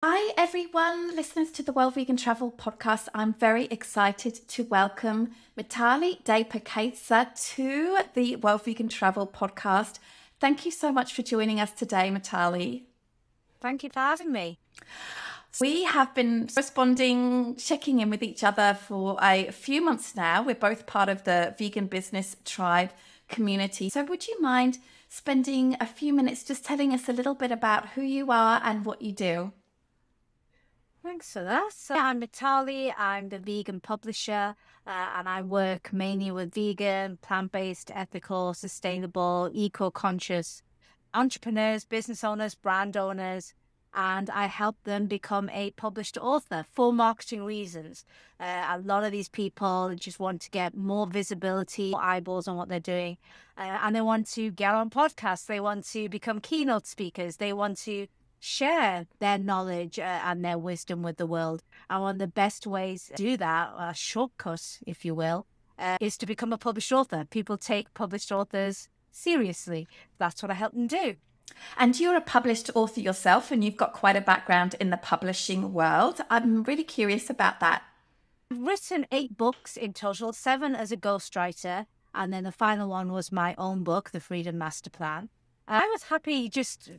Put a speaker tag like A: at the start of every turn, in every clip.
A: Hi, everyone, listeners to the Well Vegan Travel podcast. I'm very excited to welcome Metali Deypurkaystha to the Well Vegan Travel podcast. Thank you so much for joining us today, Metali.
B: Thank you for having me.
A: We have been corresponding, checking in with each other for a few months now. We're both part of the Vegan Business Tribe community. So would you mind spending a few minutes just telling us a little bit about who you are and what you do?
B: Thanks for that. So I'm Mitali. I'm the vegan publisher, and I work mainly with vegan, plant-based, ethical, sustainable, eco-conscious entrepreneurs, business owners, brand owners, and I help them become a published author for marketing reasons. A lot of these people just want to get more visibility, more eyeballs on what they're doing, and they want to get on podcasts. They want to become keynote speakers. They want to share their knowledge and their wisdom with the world. And one of the best ways to do that, a shortcut, if you will, is to become a published author. People take published authors seriously. That's what I help them do.
A: And you're a published author yourself, and you've got quite a background in the publishing world. I'm really curious about that.
B: I've written 8 books in total, 7 as a ghostwriter, and then the final one was my own book, The Freedom Master Plan. I was happy just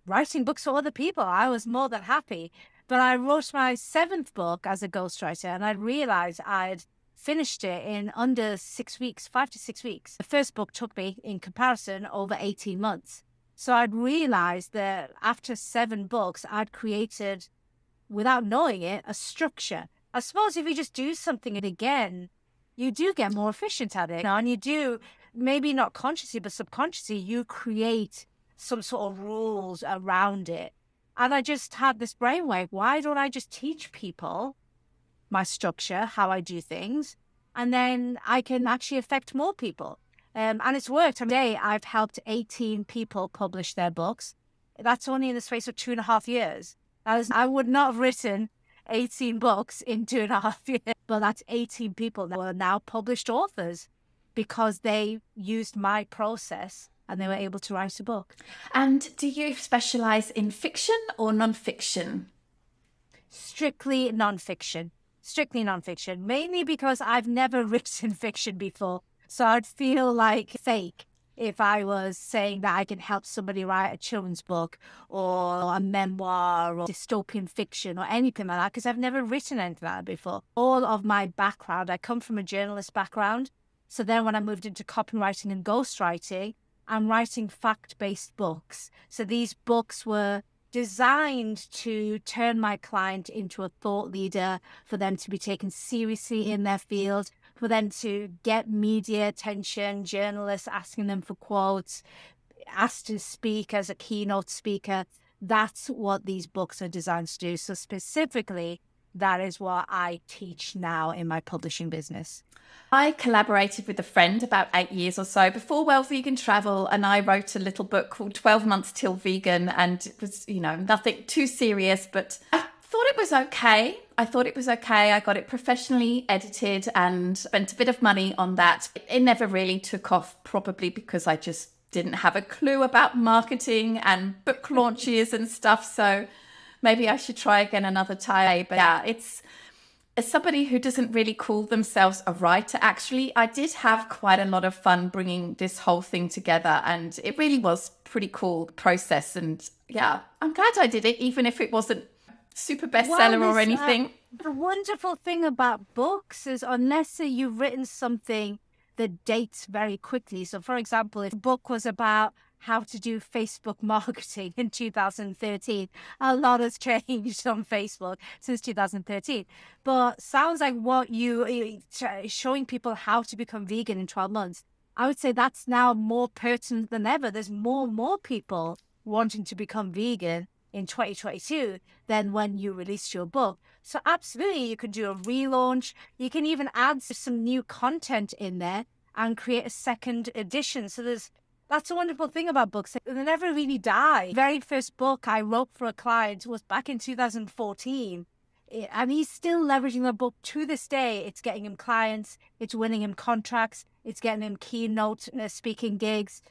B: writing books for other people. I was more than happy. But I wrote my 7th book as a ghostwriter, and I realized I'd finished it in under 6 weeks, 5 to 6 weeks. The first book took me, in comparison, over 18 months. So I'd realized that after 7 books, I'd created, without knowing it, a structure. I suppose if you just do something again, you do get more efficient at it. And you do, maybe not consciously, but subconsciously, you create some sort of rules around it. And I just had this brainwave. Why don't I just teach people my structure, how I do things, and then I can actually affect more people? And it's worked. Today, I've helped 18 people publish their books. That's only in the space of 2.5 years. I would not have written 18 books in 2.5 years, but that's 18 people that are now published authors because they used my process and they were able to write a book.
A: And do you specialize in fiction or non-fiction?
B: Strictly non-fiction. Strictly non-fiction, mainly because I've never written fiction before. So I'd feel like fake if I was saying that I can help somebody write a children's book or a memoir or dystopian fiction or anything like that, because I've never written anything like that before. All of my background, I come from a journalist background. So then when I moved into copywriting and ghostwriting, I'm writing fact-based books. So these books were designed to turn my client into a thought leader, for them to be taken seriously in their field, for them to get media attention, journalists asking them for quotes, asked to speak as a keynote speaker. That's what these books are designed to do. So specifically, that is what I teach now in my publishing business.
A: I collaborated with a friend about 8 years or so before Well Vegan Travel, and I wrote a little book called 12 Months Till Vegan, and it was, nothing too serious, but I thought it was okay. I got it professionally edited and spent a bit of money on that. It never really took off, probably because I just didn't have a clue about marketing and book launches and stuff. So maybe I should try again another time. But yeah, as somebody who doesn't really call themselves a writer, actually, I did have quite a lot of fun bringing this whole thing together, and it really was pretty cool process. And yeah, I'm glad I did it, even if it wasn't super bestseller or anything.
B: The wonderful thing about books is, unless you've written something that dates very quickly. So for example, if a book was about how to do Facebook marketing in 2013. A lot has changed on Facebook since 2013. But sounds like what you showing people how to become vegan in 12 months. I would say that's now more pertinent than ever. There's more and more people wanting to become vegan in 2022 than when you released your book. So absolutely, you could do a relaunch. You can even add some new content in there and create a second edition. So that's a wonderful thing about books. They never really die. The very first book I wrote for a client was back in 2014. And he's still leveraging the book to this day. It's getting him clients. It's winning him contracts. It's getting him keynote speaking gigs.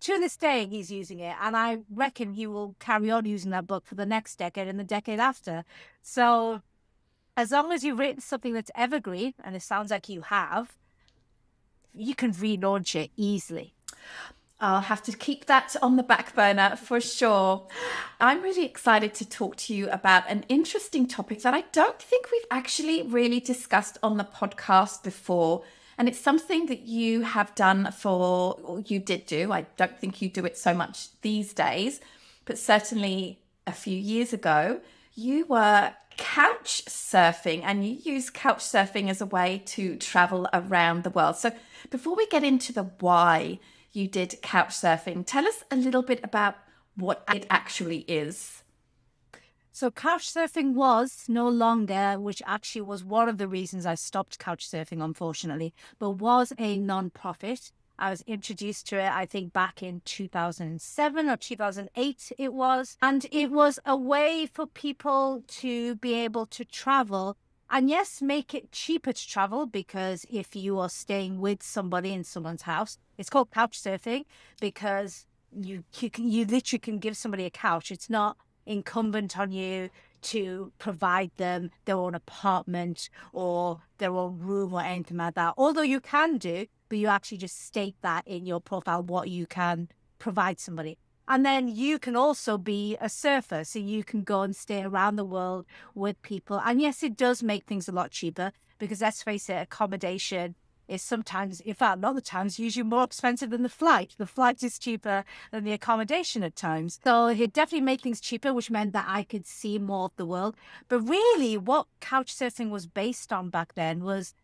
B: To this day, he's using it. And I reckon he will carry on using that book for the next decade and the decade after. So as long as you've written something that's evergreen, and it sounds like you have, you can relaunch it easily.
A: I'll have to keep that on the back burner for sure. I'm really excited to talk to you about an interesting topic that I don't think we've actually really discussed on the podcast before. And it's something that you have done or you did do. I don't think you do it so much these days, but certainly a few years ago, you were couch surfing, and you use couch surfing as a way to travel around the world. So before we get into the why you did couch surfing, tell us a little bit about what it actually is.
B: So couch surfing was no longer, which actually was one of the reasons I stopped couch surfing, unfortunately, but was a non-profit. I was introduced to it, I think, back in 2007 or 2008 it was. And it was a way for people to be able to travel. And yes, make it cheaper to travel, because if you are staying with somebody in someone's house, it's called couch surfing because you literally can give somebody a couch. It's not incumbent on you to provide them their own apartment or their own room or anything like that. Although you can do, but you actually just state that in your profile, what you can provide somebody. And then you can also be a surfer, so you can go and stay around the world with people. And yes, it does make things a lot cheaper, because let's face it, accommodation is sometimes, in fact, a lot of the times, usually more expensive than the flight. The flight is cheaper than the accommodation at times. So it definitely made things cheaper, which meant that I could see more of the world. But really, what couchsurfing was based on back then was,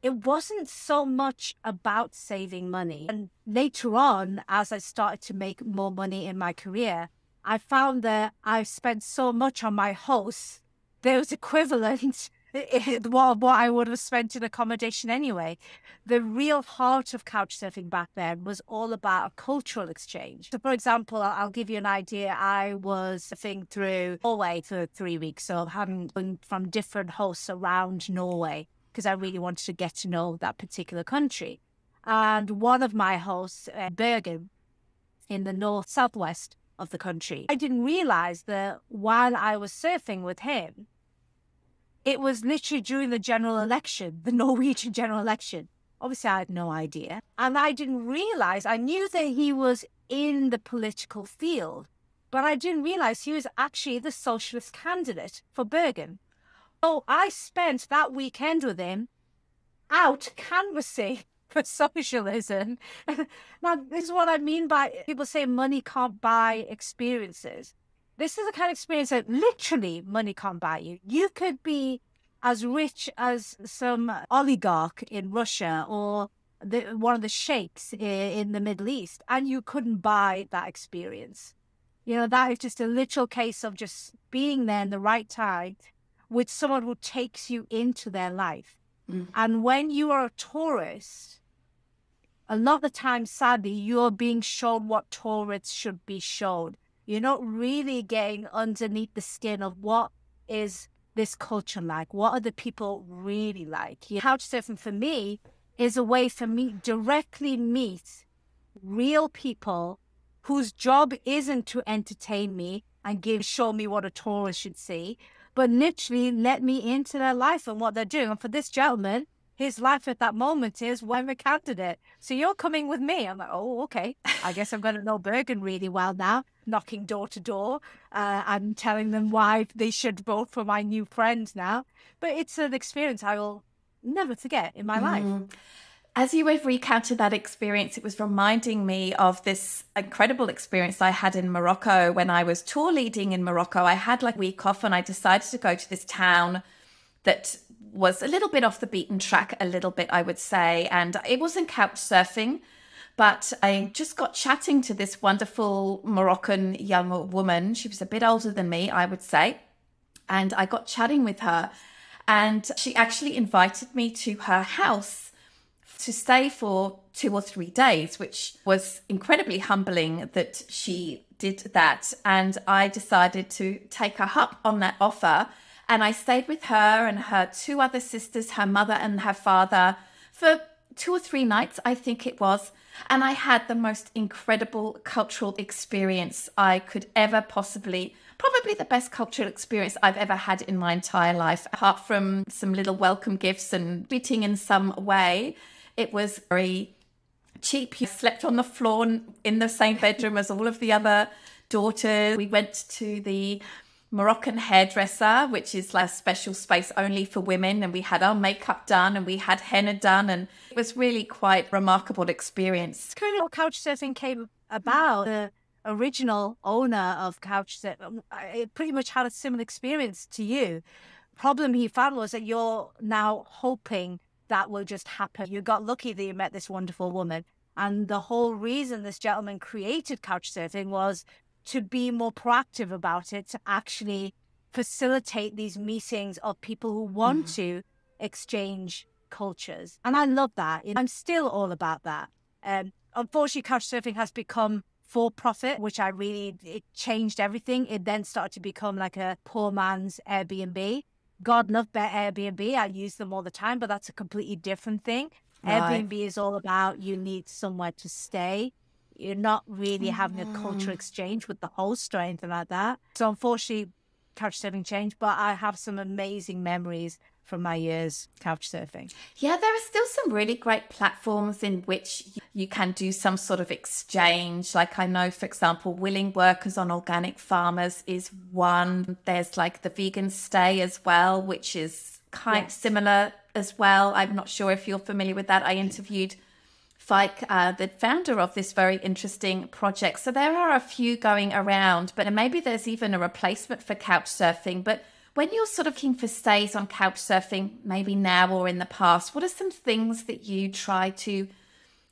B: it wasn't so much about saving money. And later on, as I started to make more money in my career, I found that I spent so much on my hosts, there was equivalent what I would have spent in accommodation anyway. The real heart of couchsurfing back then was all about a cultural exchange. So, for example, I'll give you an idea. I was surfing through Norway for 3 weeks, so having from different hosts around Norway, because I really wanted to get to know that particular country. And one of my hosts, Bergen, in the southwest of the country, I didn't realize that while I was surfing with him, it was literally during the general election, the Norwegian general election. Obviously, I had no idea. And I didn't realize, I knew that he was in the political field, but I didn't realize he was actually the socialist candidate for Bergen. So I spent that weekend with him out canvassing for socialism. Now, this is what I mean by people say money can't buy experiences. This is the kind of experience that literally money can't buy you. You could be as rich as some oligarch in Russia or one of the sheikhs in the Middle East, and you couldn't buy that experience. You know, that is just a literal case of just being there in the right time with someone who takes you into their life. Mm. And when you are a tourist, a lot of the time, sadly, you're being shown what tourists should be shown. You're not really getting underneath the skin of what is this culture like? What are the people really like? Couchsurfing for me is a way for me to directly meet real people whose job isn't to entertain me and show me what a tourist should see, but literally let me into their life and what they're doing. And for this gentleman, his life at that moment is, well, I'm a candidate. So you're coming with me. I'm like, oh, okay. I guess I'm going to know Bergen really well now. Knocking door to door. I'm telling them why they should vote for my new friend now. But it's an experience I will never forget in my life.
A: As you have recounted that experience, it was reminding me of this incredible experience I had in Morocco when I was tour leading in Morocco. I had like a week off and I decided to go to this town that was a little bit off the beaten track, a little bit, I would say. And it wasn't couch surfing, but I just got chatting to this wonderful Moroccan young woman. She was a bit older than me, I would say. And I got chatting with her, and she actually invited me to her house to stay for 2 or 3 days, which was incredibly humbling that she did that. And I decided to take her up on that offer. And I stayed with her and her 2 other sisters, her mother and her father, for 2 or 3 nights, I think it was. And I had the most incredible cultural experience I could ever possibly, probably the best cultural experience I've ever had in my entire life. Apart from some little welcome gifts and greeting in some way, it was very cheap. You slept on the floor in the same bedroom as all of the other daughters. We went to the Moroccan hairdresser, which is like a special space only for women, and we had our makeup done and we had henna done, and it was really quite a remarkable experience.
B: Kind of how Couchsurfing came about. The original owner of Couchsurfing, it pretty much had a similar experience to you. Problem he found was that you're now hoping that will just happen. You got lucky that you met this wonderful woman, and the whole reason this gentleman created Couchsurfing was to be more proactive about it, to actually facilitate these meetings of people who want to exchange cultures. And I love that. I'm still all about that. Unfortunately, Couchsurfing has become for profit, which it changed everything. It then started to become like a poor man's Airbnb. God love Airbnb. I use them all the time, but that's a completely different thing. Right. Airbnb is all about you need somewhere to stay. You're not really having a cultural exchange with the host or anything like that. So unfortunately, Couchsurfing changed, but I have some amazing memories from my years Couchsurfing.
A: Yeah, there are still some really great platforms in which you can do some sort of exchange. Like I know, for example, Willing Workers on Organic Farmers is one. There's like the Vegan Stay as well, which is kind of similar as well. I'm not sure if you're familiar with that. I interviewed Fike, the founder of this very interesting project. So there are a few going around, but maybe there's even a replacement for Couchsurfing. But when you're sort of looking for stays on Couchsurfing, maybe now or in the past, what are some things that you try to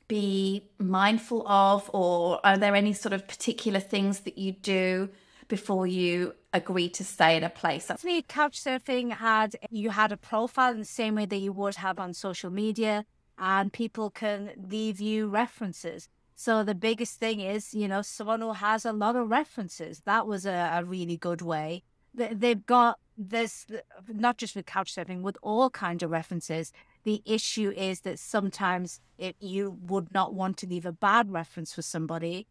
A: be mindful of, or are there any sort of particular things that you do before you agree to stay at a place?
B: Couchsurfing you had a profile in the same way that you would have on social media, and people can leave you references. So the biggest thing is, someone who has a lot of references. That was a really good way. They've got this, not just with Couchsurfing, with all kinds of references. The issue is that sometimes you would not want to leave a bad reference for somebody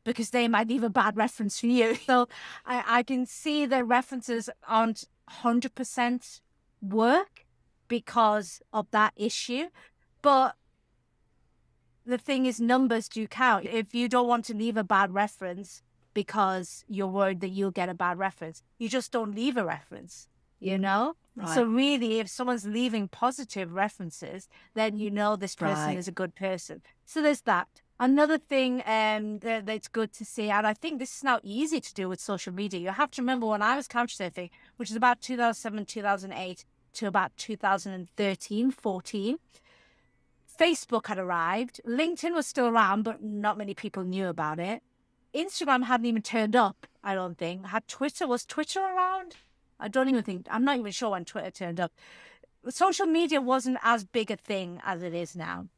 B: because they might leave a bad reference for you. So I can see that references aren't 100% work because of that issue. But the thing is, numbers do count. If you don't want to leave a bad reference because you're worried that you'll get a bad reference, you just don't leave a reference, Right. So really, if someone's leaving positive references, then this person is a good person. So there's that. Another thing that's good to see, and I think this is now easy to do with social media. You have to remember when I was Couchsurfing, which is about 2007, 2008 to about 2013, 14, Facebook had arrived. LinkedIn was still around, but not many people knew about it. Instagram hadn't even turned up, I don't think. Was Twitter around? I'm not even sure when Twitter turned up. Social media wasn't as big a thing as it is now.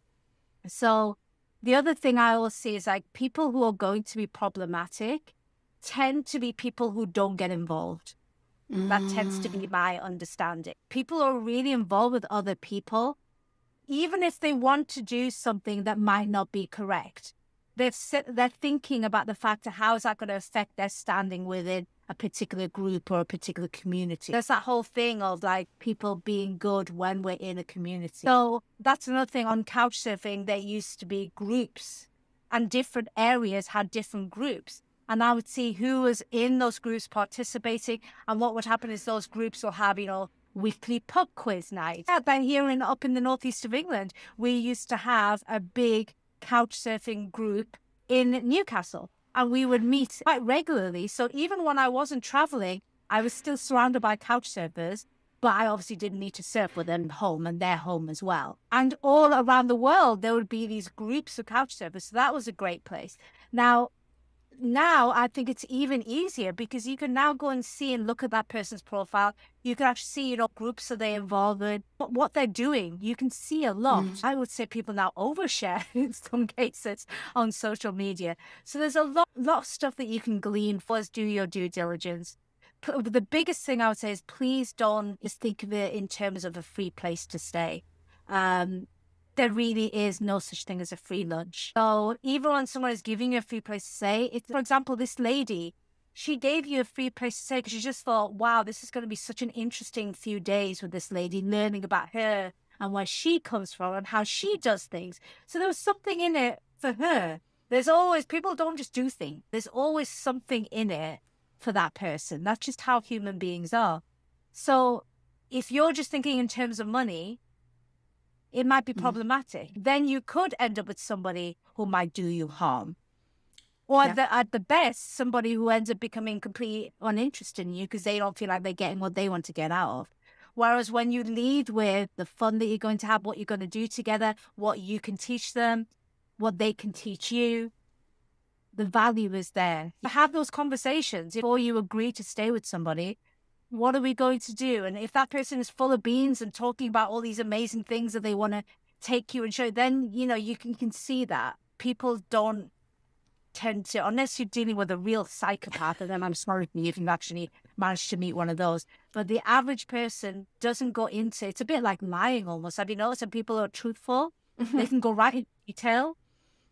B: So the other thing I always see is like people who are going to be problematic tend to be people who don't get involved. That tends to be my understanding. People who are really involved with other people, even if they want to do something that might not be correct, they're thinking about the fact of how is that going to affect their standing within a particular group or a particular community. There's that whole thing of like people being good when we're in a community. So that's another thing. On Couchsurfing, there used to be groups, and different areas had different groups. And I would see who was in those groups participating. And what would happen is those groups will have, weekly pub quiz night. Then here up in the northeast of England, we used to have a big Couchsurfing group in Newcastle, and we would meet quite regularly. So even when I wasn't traveling, I was still surrounded by Couchsurfers, but I obviously didn't need to surf with them home and their home as well. And all around the world, there would be these groups of Couchsurfers. So that was a great place. Now I think it's even easier because you can now go and see and look at that person's profile. You can actually see, groups that they're involved in, what they're doing. You can see a lot. I would say people now overshare in some cases on social media. So there's a lot of stuff that you can glean. First, do your due diligence. The biggest thing I would say is please don't just think of it in terms of a free place to stay. there really is no such thing as a free lunch. So even when someone is giving you a free place to stay, for example, this lady, she gave you a free place to stay because she just thought, wow, this is going to be such an interesting few days with this lady, learning about her and where she comes from and how she does things. So there was something in it for her. There's always, people don't just do things. There's always something in it for that person. That's just how human beings are. So if you're just thinking in terms of money, it might be problematic. Then you could end up with somebody who might do you harm. Or at the best, somebody who ends up becoming completely uninterested in you because they don't feel like they're getting what they want to get out of. Whereas when you lead with the fun that you're going to have, what you're going to do together, what you can teach them, what they can teach you, the value is there. Have those conversations before you agree to stay with somebody. What are we going to do? And if that person is full of beans and talking about all these amazing things that they want to take you and show, then, you know, you can see that people don't tend to, unless you're dealing with a real psychopath, and then I'm sorry if you've actually managed to meet one of those. But the average person doesn't go into, it's a bit like lying almost. Have you noticed when people are truthful, they can go right into detail,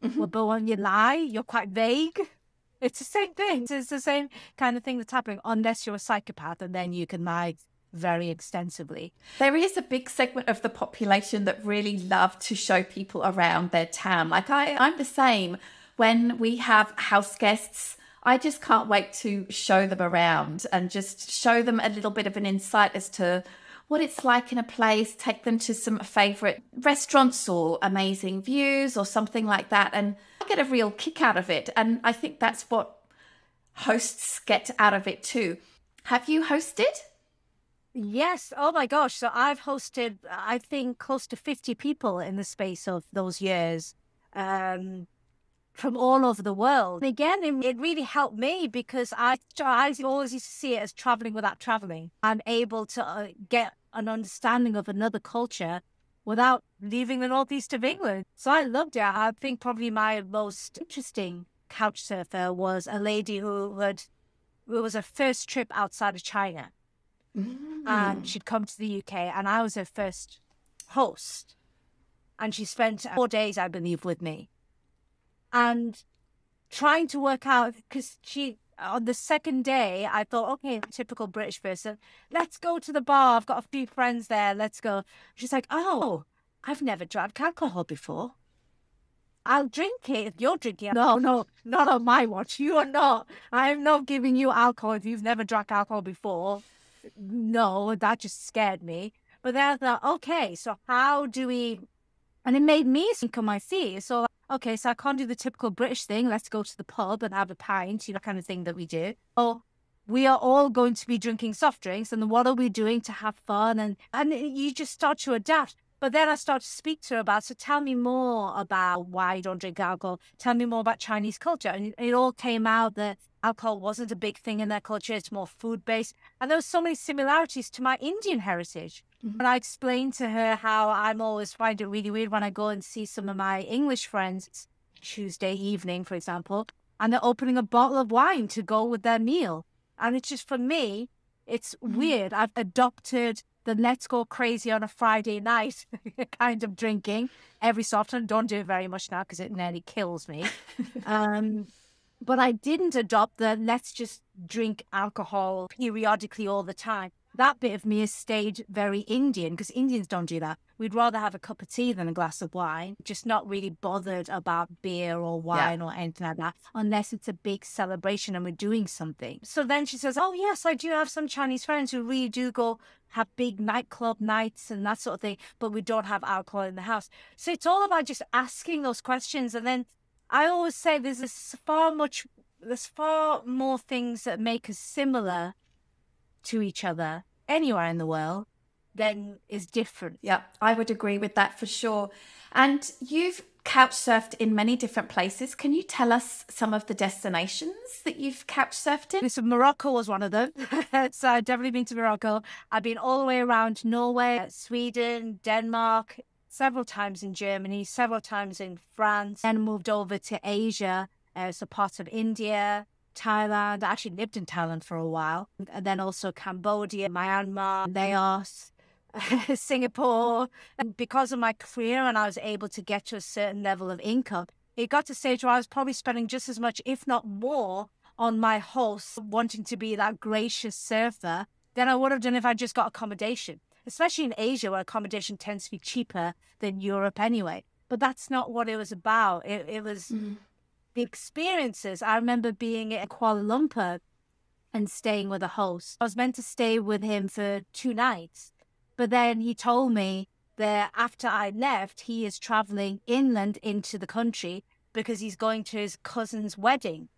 B: but when you lie, you're quite vague. It's the same thing. It's the same kind of thing that's happening, unless you're a psychopath, and then you can lie very extensively.
A: There is a big segment of the population that really love to show people around their town. Like I'm the same. When we have house guests, I just can't wait to show them around and just show them a little bit of an insight as to what it's like in a place, take them to some favorite restaurants or amazing views or something like that. And I get a real kick out of it. And I think that's what hosts get out of it too. Have you hosted?
B: Yes. Oh my gosh. So I've hosted, I think, close to 50 people in the space of those years. From all over the world. And again, it really helped me because I always used to see it as traveling without traveling. I'm able to get an understanding of another culture without leaving the northeast of England. So I loved it. I think probably my most interesting couch surfer was a lady who was her first trip outside of China. And she'd come to the UK and I was her first host. And she spent 4 days, I believe, with me. And trying to work out, because on the second day, I thought, okay, typical British person, let's go to the bar. I've got a few friends there. Let's go. She's like, oh, I've never drank alcohol before. I'll drink it if you're drinking it. No, not on my watch. You are not. I'm not giving you alcohol if you've never drank alcohol before. No, that just scared me. But then I thought, okay, so how do we... And it made me think on my feet. So, okay, so I can't do the typical British thing. Let's go to the pub and have a pint, you know, kind of thing that we do. Oh, we are all going to be drinking soft drinks. And what are we doing to have fun? And you just start to adapt. But then I start to speak to her about, so tell me more about why you don't drink alcohol. Tell me more about Chinese culture. And it all came out that alcohol wasn't a big thing in their culture. It's more food-based. And there were so many similarities to my Indian heritage. And I explained to her how I'm always find it really weird when I go and see some of my English friends Tuesday evening, for example, and they're opening a bottle of wine to go with their meal. And it's just, for me, it's weird. I've adopted the let's go crazy on a Friday night kind of drinking every so often. Don't do it very much now because it nearly kills me. But I didn't adopt the let's just drink alcohol periodically all the time. That bit of me has stayed very Indian because Indians don't do that. We'd rather have a cup of tea than a glass of wine, just not really bothered about beer or wine or anything like that, unless it's a big celebration and we're doing something. So then she says, oh, yes, I do have some Chinese friends who really do go have big nightclub nights and that sort of thing, but we don't have alcohol in the house. So it's all about just asking those questions. And then I always say there's far more things that make us similar to each other anywhere in the world than is different.
A: Yeah, I would agree with that for sure. And you've couch surfed in many different places. Can you tell us some of the destinations that you've couch surfed in?
B: So Morocco was one of them. So I've definitely been to Morocco. I've been all the way around Norway, Sweden, Denmark, several times in Germany, several times in France, and moved over to Asia, so parts of India, Thailand. I actually lived in Thailand for a while, and then also Cambodia, Myanmar, Laos, Singapore. And because of my career and I was able to get to a certain level of income, it got to a stage where I was probably spending just as much, if not more, on my host wanting to be that gracious surfer than I would have done if I just got accommodation, especially in Asia where accommodation tends to be cheaper than Europe anyway. But that's not what it was about. It was the experiences. I remember being in Kuala Lumpur and staying with a host. I was meant to stay with him for 2 nights, but then he told me that after I left, he is traveling inland into the country because he's going to his cousin's wedding.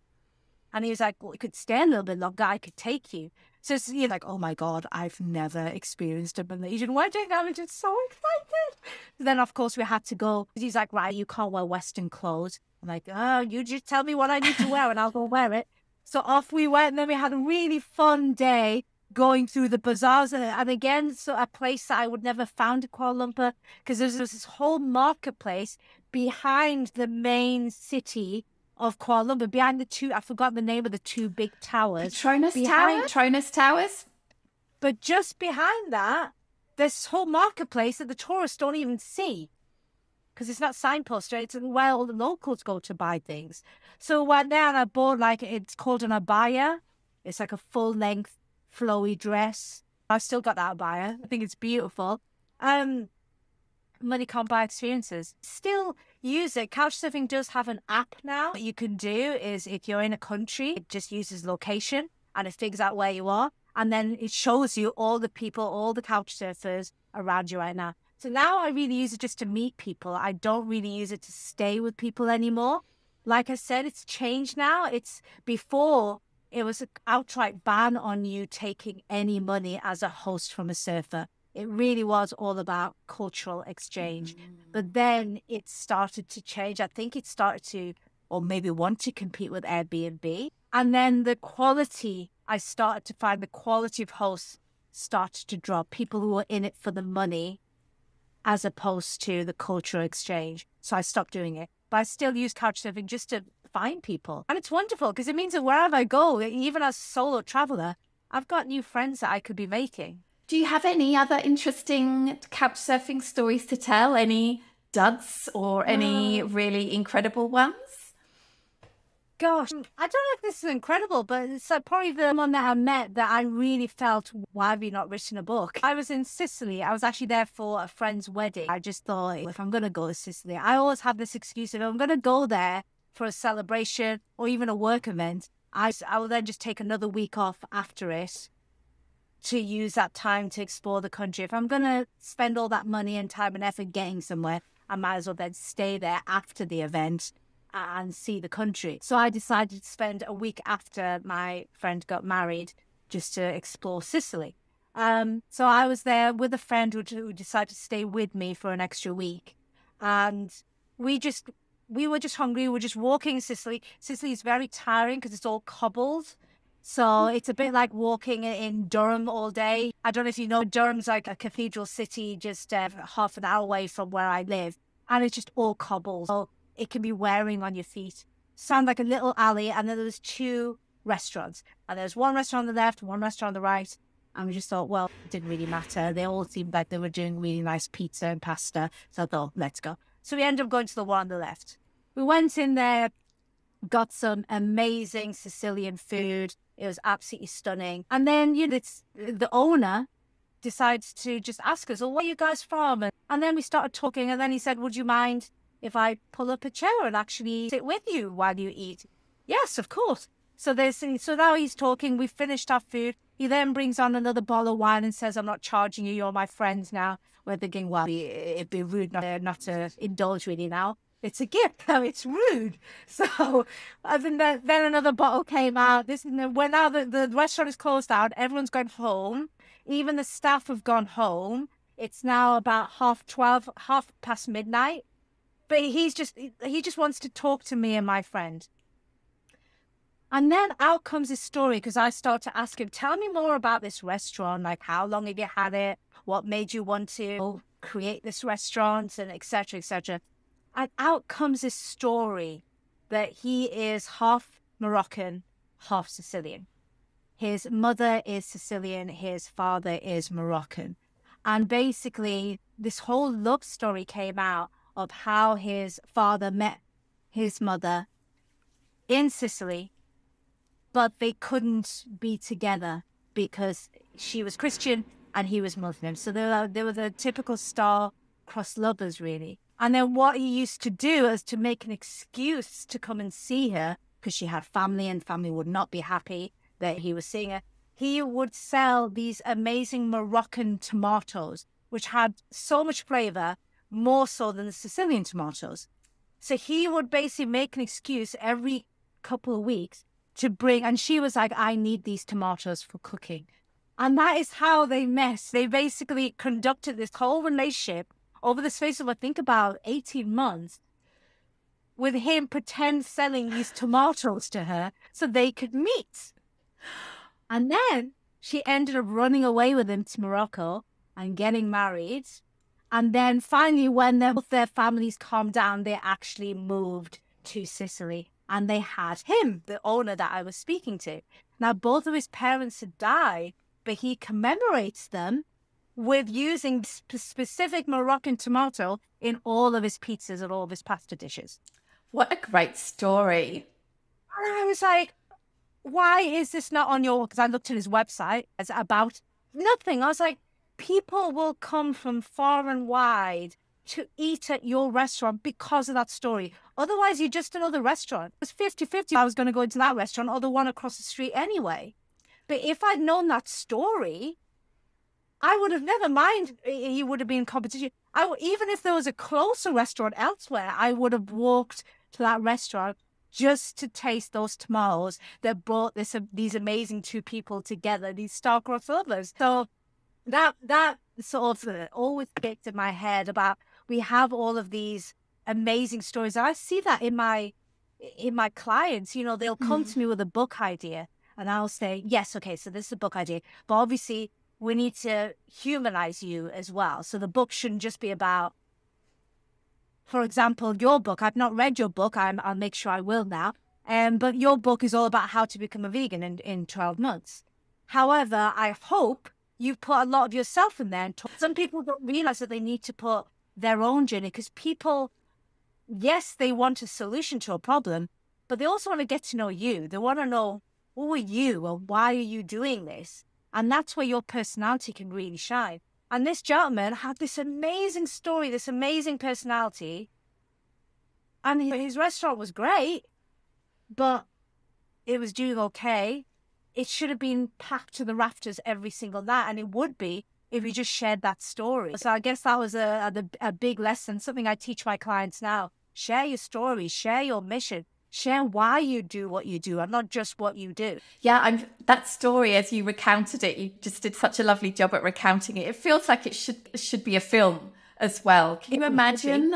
B: And he was like, well, you could stay a little bit longer. I could take you. So it's, you're like, oh my God, I've never experienced a Malaysian wedding. I was just so excited. Then, of course, we had to go. He's like, right, you can't wear Western clothes. I'm like, oh, you just tell me what I need to wear and I'll go wear it. So off we went. And then we had a really fun day going through the bazaars. And again, so a place that I would never found in Kuala Lumpur, because there's this whole marketplace behind the main city of Kuala Lumpur, behind the two, I forgot the name of the 2 big towers.
A: Petronas Towers.
B: But just behind that, there's this whole marketplace that the tourists don't even see because it's not signposted. It's where all the locals go to buy things. So I went there and I bought, like, it's called an abaya. It's like a full-length flowy dress. I've still got that abaya. I think it's beautiful. Money can't buy experiences. Still use it. Couchsurfing does have an app now. What you can do is, if you're in a country, it just uses location and it figures out where you are. And then it shows you all the people, all the couch surfers around you right now. So now I really use it just to meet people. I don't really use it to stay with people anymore. Like I said, it's changed now. It's before it was an outright ban on you taking any money as a host from a surfer. It really was all about cultural exchange. But then it started to change. I think it started to, or maybe want to compete with Airbnb. And then the quality, I started to find the quality of hosts started to drop. People who were in it for the money as opposed to the cultural exchange. So I stopped doing it. But I still use Couchsurfing just to find people. And it's wonderful because it means that wherever I go, even as a solo traveler, I've got new friends that I could be making.
A: Do you have any other interesting couchsurfing stories to tell? Any duds or any really incredible ones?
B: Gosh, I don't know if this is incredible, but it's probably the one that I met that I really felt, why have you not written a book? I was in Sicily. I was actually there for a friend's wedding. I just thought, if I'm going to go to Sicily, I always have this excuse that if I'm going to go there for a celebration or even a work event, I will then just take another week off after it to use that time to explore the country. If I'm going to spend all that money and time and effort getting somewhere, I might as well then stay there after the event and see the country. So I decided to spend a week after my friend got married just to explore Sicily. So I was there with a friend who decided to stay with me for an extra week. And we were just hungry. We were just walking in Sicily. Sicily is very tiring because it's all cobbled. So it's a bit like walking in Durham all day. I don't know if you know, Durham's like a cathedral city just half an hour away from where I live. And it's just all cobbles. So it can be wearing on your feet. Sound like a little alley. And then there was 2 restaurants. And there's one restaurant on the left, one restaurant on the right. And we just thought, well, it didn't really matter. They all seemed like they were doing really nice pizza and pasta. So I thought, let's go. So we ended up going to the one on the left. We went in there, got some amazing Sicilian food. It was absolutely stunning. And then, the owner decides to just ask us, well, where are you guys from? And then we started talking. And then he said, would you mind if I pull up a chair and actually sit with you while you eat? Yes, of course. So now he's talking. We finished our food. He then brings on another bottle of wine and says, I'm not charging you. You're my friends now. We're thinking, well, it'd be rude not to indulge really now. It's a gift. No, it's rude. So then another bottle came out. When now the restaurant is closed down, everyone's gone home. Even the staff have gone home. It's now about 12:30, half past midnight. But he just wants to talk to me and my friend. And then out comes his story because I start to ask him, tell me more about this restaurant. Like, how long have you had it? What made you want to create this restaurant? And et cetera, et cetera. And out comes this story that he is half Moroccan, half Sicilian. His mother is Sicilian. His father is Moroccan. And basically, this whole love story came out of how his father met his mother in Sicily, but they couldn't be together because she was Christian and he was Muslim. So they were the typical star-crossed lovers, really. And then what he used to do is to make an excuse to come and see her, because she had family and family would not be happy that he was seeing her. He would sell these amazing Moroccan tomatoes, which had so much flavor, more so than the Sicilian tomatoes. So he would basically make an excuse every couple of weeks to bring, and she was like, I need these tomatoes for cooking. And that is how they met. They basically conducted this whole relationship over the space of, I think, about 18 months, with him pretend selling these tomatoes to her so they could meet. And then she ended up running away with him to Morocco and getting married. And then finally, when both their families calmed down, they actually moved to Sicily. And they had him, the owner that I was speaking to. Now, both of his parents had died, but he commemorates them with using specific Moroccan tomato in all of his pizzas and all of his pasta dishes.
A: What a great story.
B: And I was like, why is this not on your, because I looked at his website, it's about nothing. I was like, people will come from far and wide to eat at your restaurant because of that story. Otherwise, you're just another restaurant. It was 50-50. I was going to go into that restaurant or the one across the street anyway. But if I'd known that story, I would have never mind. He would have been in competition. Even if there was a closer restaurant elsewhere, I would have walked to that restaurant just to taste those tomatoes that brought these amazing two people together, these star-crossed lovers. So that sort of always kicked in my head about, we have all of these amazing stories. I see that in my clients. You know, they'll come to me with a book idea, and I'll say, yes, okay, so this is a book idea, but obviously we need to humanize you as well. So the book shouldn't just be about, for example, your book. I've not read your book. I'll make sure I will now. But your book is all about how to become a vegan in 12 months. However, I hope you put a lot of yourself in there. And some people don't realize that they need to put their own journey, because people, yes, they want a solution to a problem, but they also want to get to know you. They want to know, who are you and why are you doing this? And that's where your personality can really shine. And this gentleman had this amazing story, this amazing personality. And his restaurant was great, but it was doing okay. It should have been packed to the rafters every single night. And it would be if you just shared that story. So I guess that was a big lesson, something I teach my clients now. Share your story, share your mission. Share why you do what you do and not just what you do.
A: Yeah, that story, as you recounted it, you just did such a lovely job at recounting it. It feels like it should be a film as well. Can you imagine,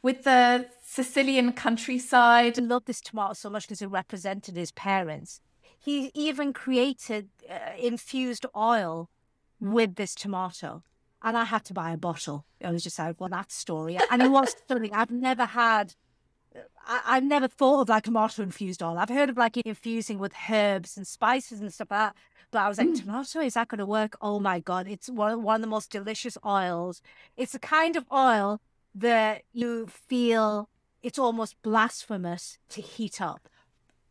A: with the Sicilian countryside?
B: I love this tomato so much because it represented his parents. He even created infused oil with this tomato. And I had to buy a bottle. I was just like, well, that story. And it was something I've never thought of, like tomato infused oil. I've heard of like infusing with herbs and spices and stuff like that. But I was like, tomato, is that going to work? Oh my God, it's one of the most delicious oils. It's the kind of oil that you feel it's almost blasphemous to heat up.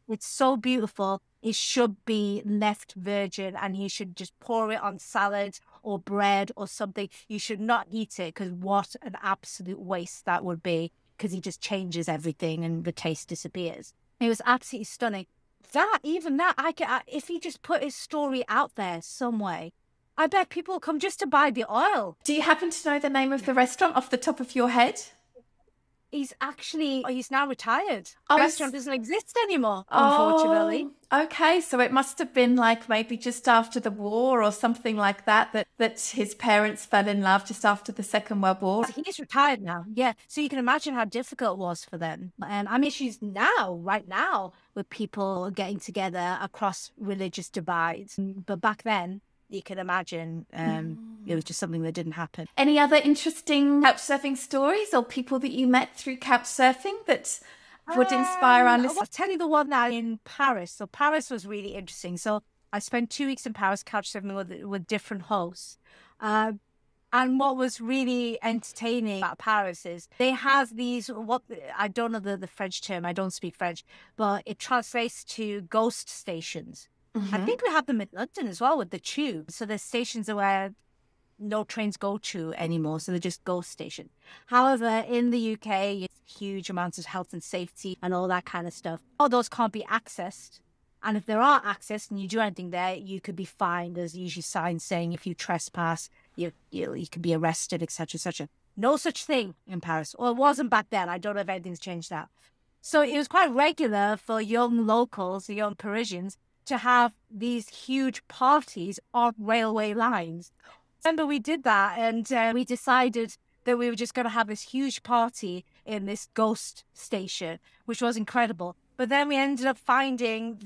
B: It's so beautiful. It should be left virgin, and you should just pour it on salad or bread or something. You should not eat it, because what an absolute waste that would be, because he just changes everything and the taste disappears. It was absolutely stunning. If he just put his story out there some way, I bet people come just to buy the oil.
A: Do you happen to know the name of the restaurant off the top of your head?
B: He's now retired. The restaurant doesn't exist anymore, unfortunately.
A: Okay, so it must have been like maybe just after the war or something like that his parents fell in love just after the Second World War.
B: He's retired now, yeah. So you can imagine how difficult it was for them. And I'm issues right now, with people getting together across religious divides. But back then, you can imagine it was just something that didn't happen.
A: Any other interesting couchsurfing stories or people that you met through couchsurfing that would inspire our listeners?
B: I'll tell you the one that in Paris. So Paris was really interesting. So I spent 2 weeks in Paris couchsurfing with different hosts. And what was really entertaining about Paris is they have these, what I don't know the French term, I don't speak French, but it translates to ghost stations. I think we have them in London as well with the tube. So there's stations where no trains go to anymore, so they're just ghost stations. However, in the UK, it's huge amounts of health and safety and all that kind of stuff. All those can't be accessed. And if there are access and you do anything there, you could be fined. There's usually signs saying if you trespass, you could be arrested, etc., etc. No such thing in Paris. Or it wasn't back then. I don't know if anything's changed now. So it was quite regular for young locals, young Parisians, to have these huge parties on railway lines. Remember, we did that, and we decided that we were just going to have this huge party in this ghost station, which was incredible. But then we ended up finding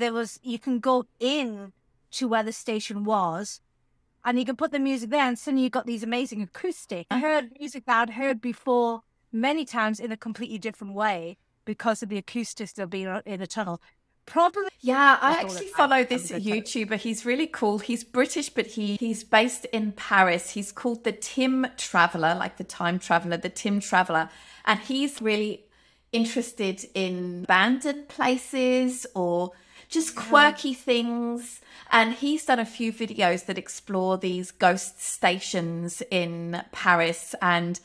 B: you can go in to where the station was, and you can put the music there, and suddenly you got these amazing acoustics. I heard music that I'd heard before many times in a completely different way because of the acoustics of being in a tunnel. Probably.
A: Yeah, I actually follow this YouTuber. He's really cool. He's British, but he's based in Paris. He's called the Tim Traveller, like the time traveler, the Tim Traveller. And he's really interested in abandoned places or just quirky things. And he's done a few videos that explore these ghost stations in Paris, and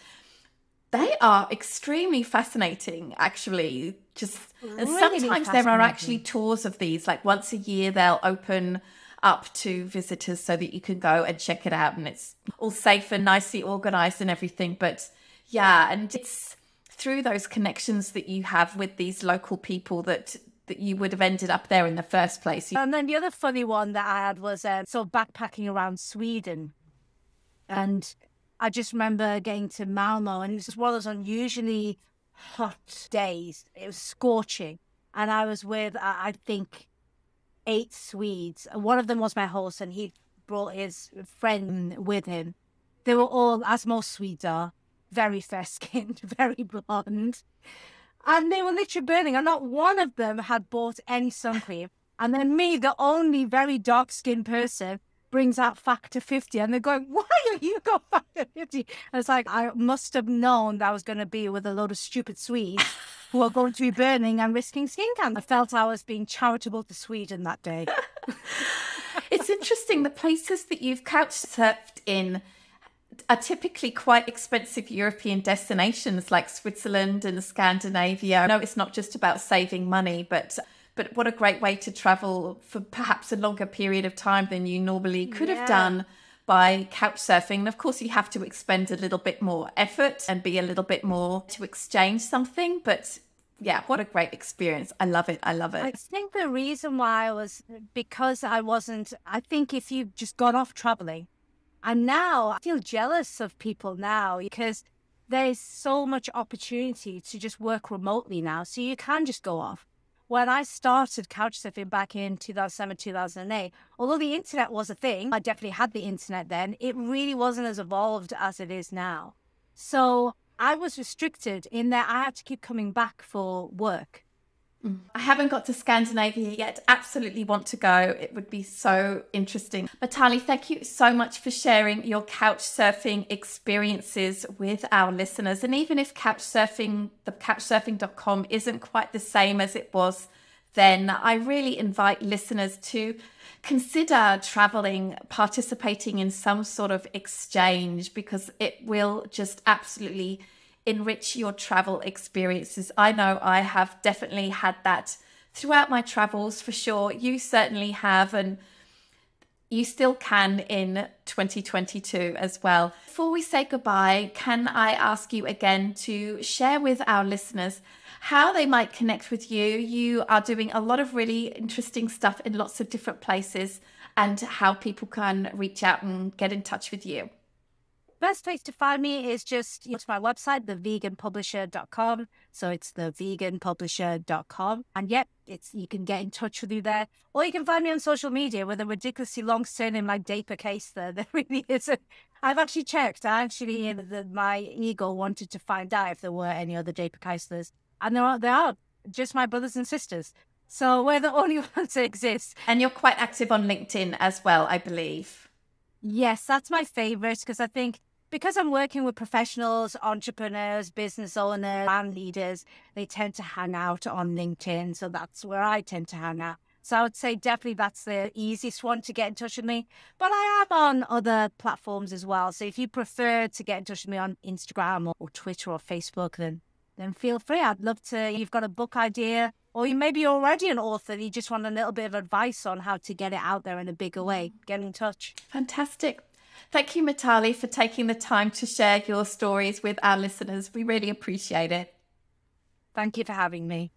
A: they are extremely fascinating, actually. And sometimes there are actually tours of these. Like once a year, they'll open up to visitors so that you can go and check it out, and it's all safe and nicely organized and everything. But yeah, and it's through those connections that you have with these local people that you would have ended up there in the first place.
B: And then the other funny one that I had was sort of backpacking around Sweden. And I just remember getting to Malmo, and it was just one of those unusually hot days. It was scorching. And I was with, I think, 8 Swedes. One of them was my host, and he brought his friend with him. They were all, as most Swedes are, very fair-skinned, very blonde. And they were literally burning, and not one of them had bought any sun cream. And then me, the only very dark-skinned person, brings out factor 50, and they're going, why are you got factor 50? And it's like, I must have known that I was going to be with a load of stupid Swedes who are going to be burning and risking skin cancer. I felt I was being charitable to Sweden that day.
A: It's interesting, the places that you've couch surfed in are typically quite expensive European destinations like Switzerland and Scandinavia. I know it's not just about saving money, but what a great way to travel for perhaps a longer period of time than you normally could have done by couch surfing. And of course, you have to expend a little bit more effort and be a little bit more to exchange something. But yeah, what a great experience. I love it. I love it.
B: I think the reason why because I think if you've just gone off traveling, and now I feel jealous of people now because there's so much opportunity to just work remotely now. So you can just go off. When I started couchsurfing back in 2007, 2008, although the internet was a thing, I definitely had the internet then, it really wasn't as evolved as it is now. So I was restricted in that I had to keep coming back for work.
A: I haven't got to Scandinavia yet. Absolutely want to go. It would be so interesting. Mitali, thank you so much for sharing your couch surfing experiences with our listeners. And even if the couchsurfing.com isn't quite the same as it was then, I really invite listeners to consider traveling, participating in some sort of exchange, because it will just absolutely enrich your travel experiences. I know I have definitely had that throughout my travels, for sure. You certainly have, and you still can in 2022 as well. Before we say goodbye, can I ask you again to share with our listeners how they might connect with you? You are doing a lot of really interesting stuff in lots of different places, and how people can reach out and get in touch with you.
B: Best place to find me is just to my website, theveganpublisher.com. So it's theveganpublisher.com. And yep, you can get in touch with you there. Or you can find me on social media with a ridiculously long surname like Deypurkaystha. There really isn't. I've actually checked. My ego wanted to find out if there were any other Deypurkaysthas. And there are just my brothers and sisters. So we're the only ones that exist.
A: And you're quite active on LinkedIn as well, I believe.
B: Yes, that's my favorite, because I think because I'm working with professionals, entrepreneurs, business owners, brand leaders, they tend to hang out on LinkedIn. So that's where I tend to hang out. So I would say definitely that's the easiest one to get in touch with me. But I am on other platforms as well. So if you prefer to get in touch with me on Instagram or Twitter or Facebook, then feel free. I'd love to. You've got a book idea, or you maybe you're already an author. You just want a little bit of advice on how to get it out there in a bigger way. Get in touch.
A: Fantastic. Thank you, Mitali, for taking the time to share your stories with our listeners. We really appreciate it.
B: Thank you for having me.